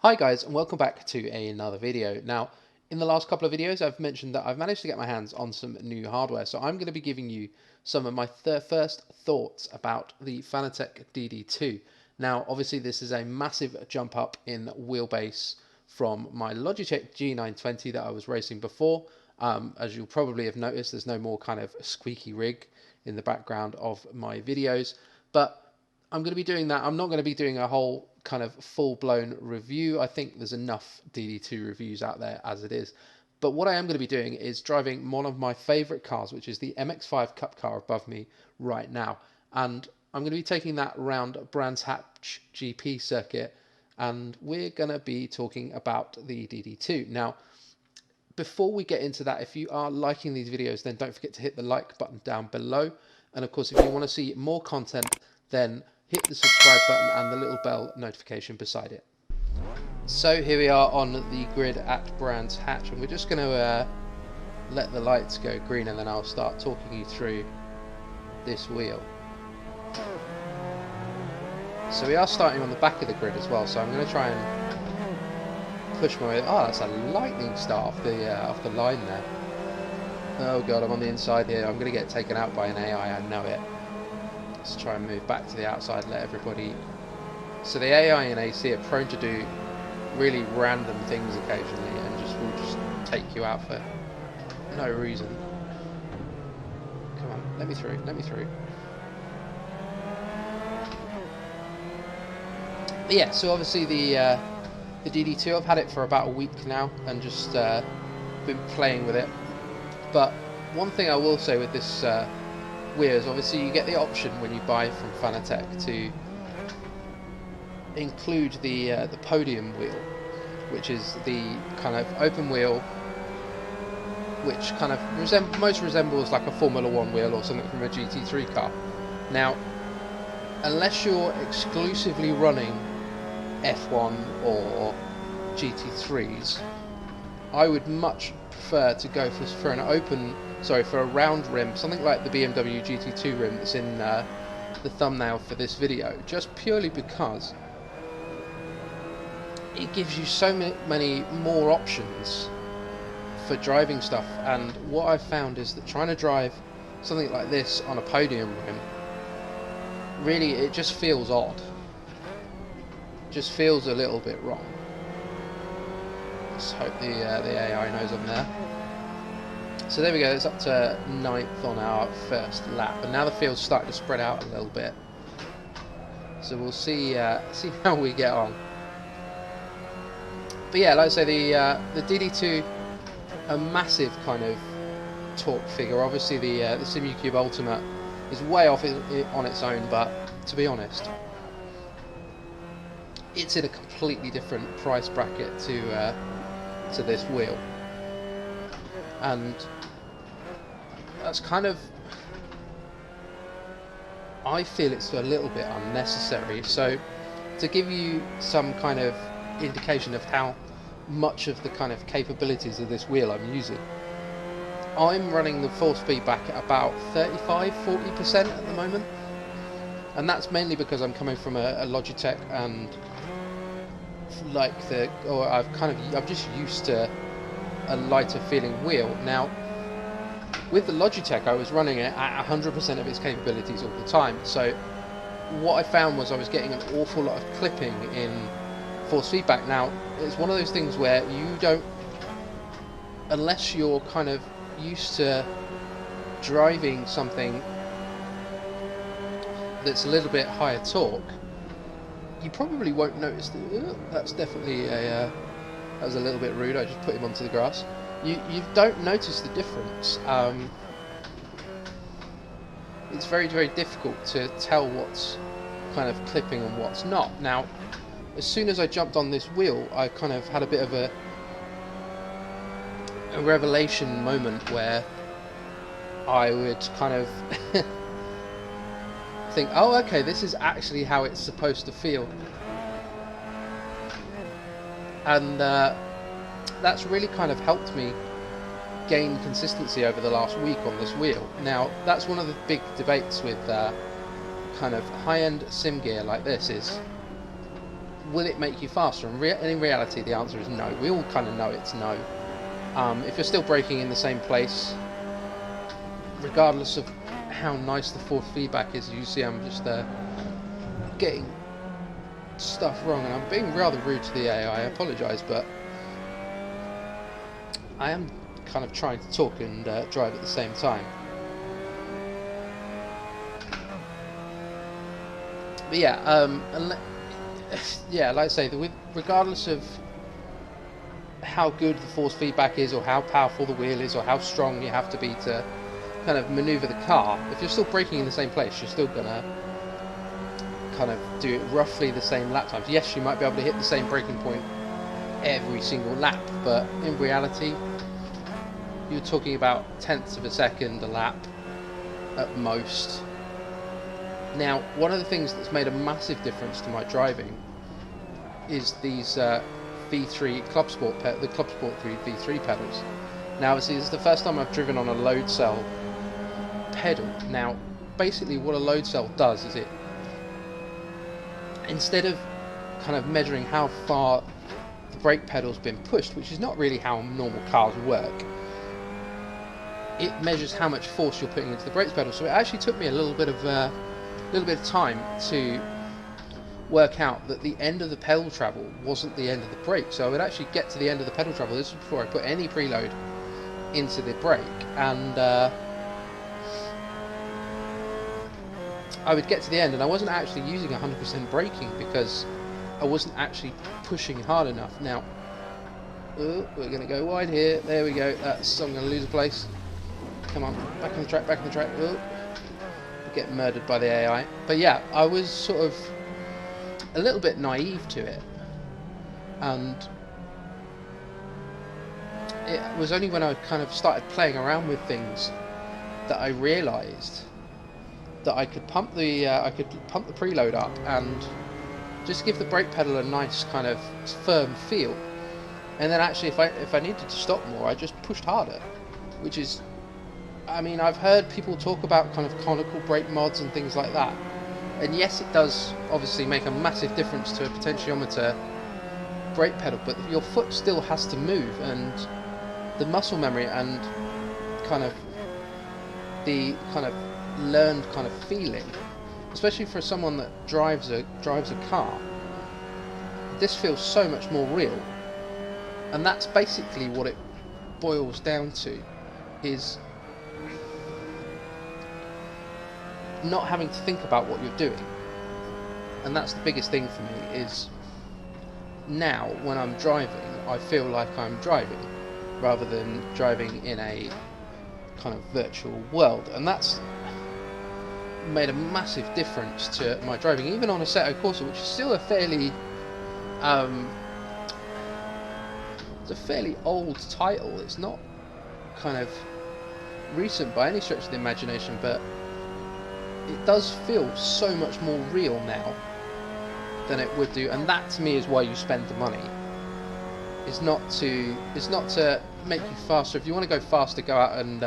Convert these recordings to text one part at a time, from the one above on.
Hi guys, and welcome back to another video. Now, in the last couple of videos I've mentioned that I've managed to get my hands on some new hardware, so I'm going to be giving you some of my first thoughts about the Fanatec DD2. Now, obviously this is a massive jump up in wheelbase from my Logitech G920 that I was racing before. As you'll probably have noticed, there's no more kind of squeaky rig in the background of my videos, but I'm going to be doing that. I'm not going to be doing a whole kind of full-blown review. I think there's enough DD2 reviews out there as it is. But what I am going to be doing is driving one of my favorite cars, which is the MX-5 Cup car above me right now. And I'm going to be taking that around Brands Hatch GP circuit, and we're going to be talking about the DD2. Now, before we get into that, if you are liking these videos, then don't forget to hit the like button down below. And of course, if you want to see more content, then hit the subscribe button and the little bell notification beside it. So here we are on the grid at Brands Hatch, and we're just going to let the lights go green, and then I'll start talking you through this wheel. So we are starting on the back of the grid as well, so I'm going to try and push my way. Oh, that's a lightning start off the line there. Oh god, I'm on the inside here. I'm going to get taken out by an AI, I know it. Let's try and move back to the outside, let everybody... So the AI and AC are prone to do really random things occasionally and will just take you out for no reason. Come on, let me through, let me through. But yeah, so obviously the DD2, I've had it for about a week now and just been playing with it. But one thing I will say with this wheels, obviously you get the option when you buy from Fanatec to include the podium wheel, which is the kind of open wheel which kind of most resembles like a Formula 1 wheel or something from a GT3 car. Now, unless you're exclusively running F1 or GT3s, I would much prefer to go for a round rim, something like the BMW GT2 rim that's in the thumbnail for this video, just purely because it gives you so many more options for driving stuff. And what I've found is that trying to drive something like this on a podium rim, really it just feels odd, just feels a little bit wrong. Let's hope the AI knows I'm there. So there we go, it's up to 9th on our first lap, and now the field's starting to spread out a little bit. So we'll see how we get on. But yeah, like I say, the DD2, a massive kind of torque figure. Obviously the SimuCube Ultimate is way off on its own, but to be honest, it's in a completely different price bracket to this wheel. And that's kind of, I feel it's a little bit unnecessary. So to give you some kind of indication of how much of the kind of capabilities of this wheel I'm using, I'm running the force feedback at about 35–40% at the moment, and that's mainly because I'm coming from a Logitech, and I'm just used to a lighter feeling wheel. Now with the Logitech, I was running it at 100% of its capabilities all the time, so what I found was I was getting an awful lot of clipping in force feedback. Now it's one of those things where you don't, unless you're kind of used to driving something that's a little bit higher torque, you probably won't notice that. That's definitely that was a little bit rude, I just put him onto the grass. You don't notice the difference. It's very, very difficult to tell what's kind of clipping and what's not. Now, as soon as I jumped on this wheel, I kind of had a bit of a revelation moment where I would kind of think, oh okay, this is actually how it's supposed to feel. And that's really kind of helped me gain consistency over the last week on this wheel. Now that's one of the big debates with kind of high-end sim gear like this, is will it make you faster? And in reality, the answer is no. We all kind of know it's no. If you're still braking in the same place, regardless of how nice the force feedback is, you see I'm just getting stuff wrong, and I'm being rather rude to the AI. I apologise, but I am kind of trying to talk and drive at the same time. But yeah, yeah, like I say, regardless of how good the force feedback is, or how powerful the wheel is, or how strong you have to be to kind of maneuver the car, if you're still braking in the same place, you're still gonna kind of do it roughly the same lap times. Yes, you might be able to hit the same braking point every single lap, but in reality, you're talking about tenths of a second a lap at most. Now, one of the things that's made a massive difference to my driving is these V3 Club Sport, the Club Sport 3 V3 pedals. Now, obviously, this is the first time I've driven on a load cell pedal. Now, basically, what a load cell does is it, instead of kind of measuring how far the brake pedal's been pushed, which is not really how normal cars work, it measures how much force you're putting into the brake pedal. So it actually took me a little bit of time to work out that the end of the pedal travel wasn't the end of the brake. So I would actually get to the end of the pedal travel. This was before I put any preload into the brake, and I would get to the end and I wasn't actually using 100% braking because I wasn't actually pushing hard enough. Now, we're going to go wide here. There we go. I'm going to lose a place. Come on, back on the track, back on the track. Get murdered by the AI. But yeah, I was sort of a little bit naive to it, and it was only when I kind of started playing around with things that I realised that I could pump the preload up and just give the brake pedal a nice kind of firm feel, and then actually if I needed to stop more, I just pushed harder, which is, I mean, I've heard people talk about kind of conical brake mods and things like that, and yes, it does obviously make a massive difference to a potentiometer brake pedal, but your foot still has to move, and the muscle memory and kind of the kind of learned kind of feeling, especially for someone that drives a car, this feels so much more real. And that's basically what it boils down to, is not having to think about what you're doing. And that's the biggest thing for me, is now when I'm driving, I feel like I'm driving rather than driving in a kind of virtual world, and that's made a massive difference to my driving, even on Assetto Corsa, which is still a fairly it's a fairly old title. It's not kind of recent by any stretch of the imagination, but it does feel so much more real now than it would do, and that to me is why you spend the money. It's not to make you faster. If you want to go faster, go out and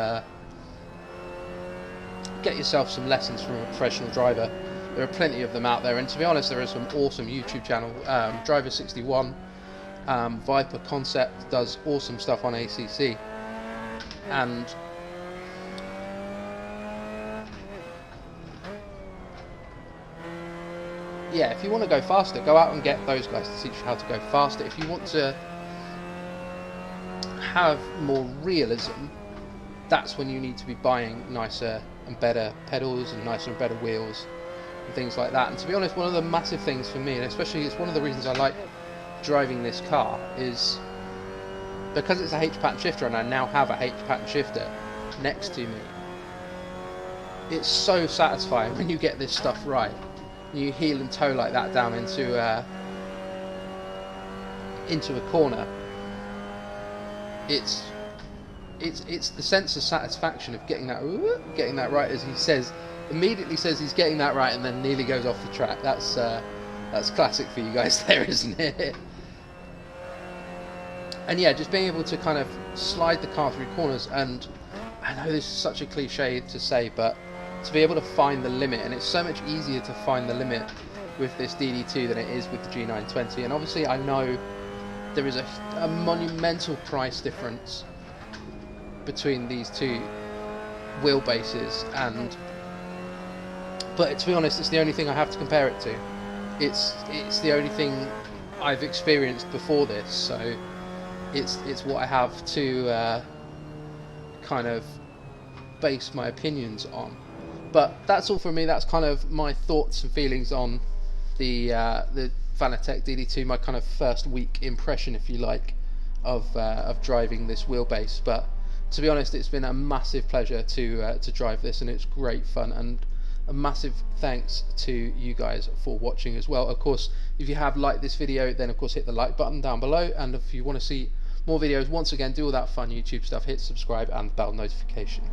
get yourself some lessons from a professional driver. There are plenty of them out there, and to be honest, there are some awesome YouTube channel. Driver61, Viper Concept does awesome stuff on ACC, and yeah, if you want to go faster, go out and get those guys to teach you how to go faster. If you want to have more realism, that's when you need to be buying nicer and better pedals and nicer and better wheels and things like that. And to be honest, one of the massive things for me, and especially it's one of the reasons I like driving this car, is because it's a H-pattern shifter and I now have a H-pattern shifter next to me. It's so satisfying when you get this stuff right. You heel and toe like that down into a corner. It's the sense of satisfaction of getting that right, as he says, immediately says he's getting that right, and then nearly goes off the track. That's classic for you guys there, isn't it? And yeah, just being able to kind of slide the car through corners, and I know this is such a cliche to say, but to be able to find the limit, and it's so much easier to find the limit with this DD2 than it is with the G920, and obviously I know there is a monumental price difference between these two wheelbases, but to be honest, it's the only thing I have to compare it to. It's the only thing I've experienced before this, so it's what I have to kind of base my opinions on. But that's all from me. That's kind of my thoughts and feelings on the Fanatec DD2, my kind of first week impression, if you like, of driving this wheelbase. But to be honest, it's been a massive pleasure to drive this, and it's great fun. And a massive thanks to you guys for watching as well. Of course, if you have liked this video, then of course hit the like button down below, and if you want to see more videos, once again, do all that fun YouTube stuff, hit subscribe and bell notification.